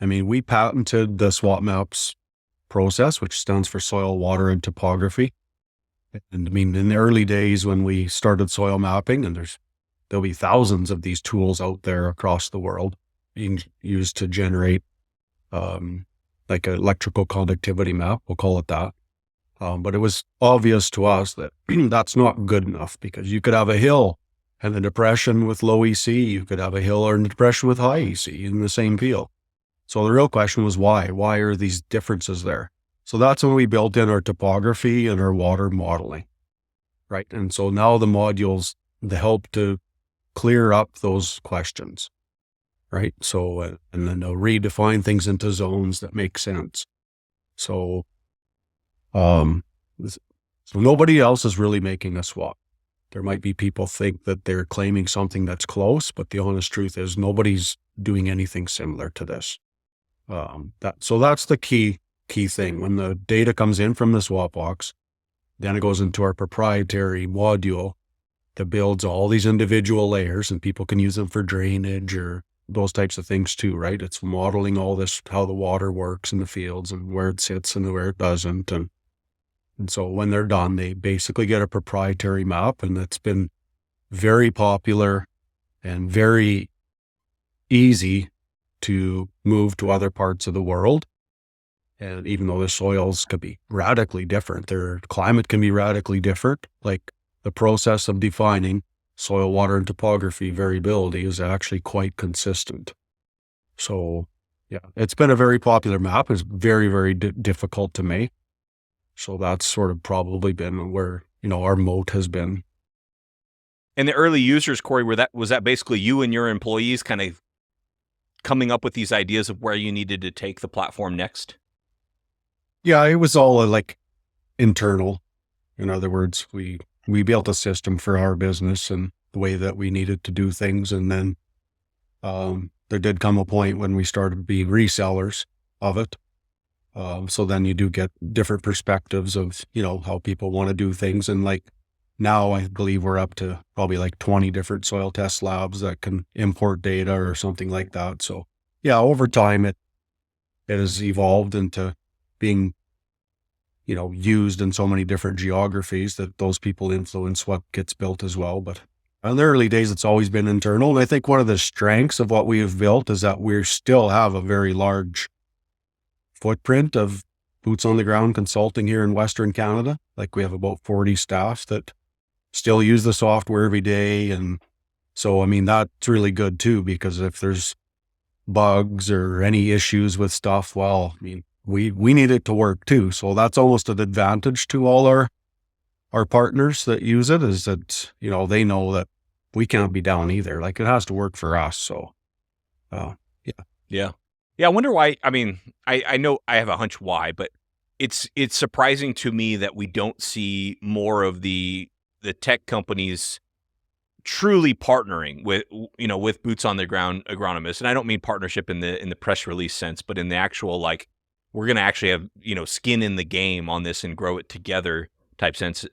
I mean, we patented the SWAT MAPS process, which stands for soil, water, and topography. And I mean, in the early days when we started soil mapping, and there'll be thousands of these tools out there across the world being used to generate like an electrical conductivity map, we'll call it that. But it was obvious to us that that's not good enough, because you could have a hill and a depression with low EC, you could have a hill or a depression with high EC in the same field. So the real question was why? Why are these differences there? So that's when we built in our topography and our water modeling, right? And so now the modules, they help to clear up those questions, right? So, and then they'll redefine things into zones that make sense. So, so nobody else is really making a SWAT. There might be people think that they're claiming something that's close, but the honest truth is nobody's doing anything similar to this. So that's the key thing. When the data comes in from the SWAT box, then it goes into our proprietary module that builds all these individual layers, and people can use them for drainage or those types of things too, right? It's modeling all this, how the water works in the fields and where it sits and where it doesn't. And so when they're done, they basically get a proprietary map, and it's been very popular and very easy to move to other parts of the world. And even though the soils could be radically different, their climate can be radically different, like the process of defining soil, water, and topography variability is actually quite consistent. So yeah, it's been a very popular map. It's very, very difficult to make. So that's sort of probably been where, our moat has been. And the early users, Cory, was that basically you and your employees kind of coming up with these ideas of where you needed to take the platform next? Yeah, it was all like internal. In other words, we built a system for our business and the way that we needed to do things. And then there did come a point when we started being resellers of it. So then you do get different perspectives of, how people want to do things. And like now I believe we're up to probably like 20 different soil test labs that can import data or something like that. So yeah, over time it has evolved into being, used in so many different geographies that those people influence what gets built as well. But in the early days, it's always been internal. And I think one of the strengths of what we have built is that we still have a very large footprint of boots on the ground consulting here in Western Canada. Like we have about 40 staff that still use the software every day. And so, I mean, that's really good too, because if there's bugs or any issues with stuff, well, I mean, we need it to work too. So that's almost an advantage to all our partners that use it, is that, they know that we can't be down either. Like it has to work for us. So, yeah. Yeah. Yeah. I wonder why. I mean, I know I have a hunch why, but it's surprising to me that we don't see more of the tech companies truly partnering with boots on the ground agronomists. And I don't mean partnership in the press release sense, but in the actual, like, we're going to actually have, skin in the game on this and grow it together type sense.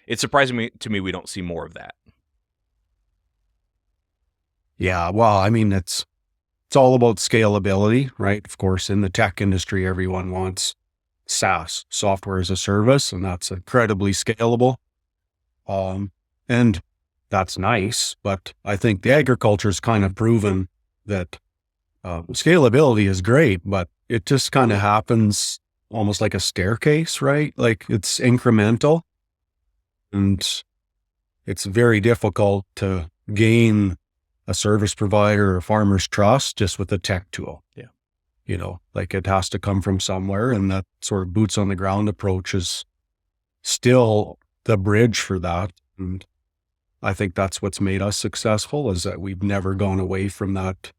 It's surprising to me we don't see more of that. Yeah. Well, I mean, it's all about scalability, right? Of course, in the tech industry, everyone wants SaaS, software as a service, and that's incredibly scalable. And that's nice, but I think the agriculture's kind of proven that scalability is great, but it just kind of happens almost like a staircase, right? Like it's incremental, and it's very difficult to gain a service provider or a farmer's trust just with a tech tool. Yeah. Like it has to come from somewhere, and that sort of boots on the ground approach is still the bridge for that. And I think that's what's made us successful, is that we've never gone away from that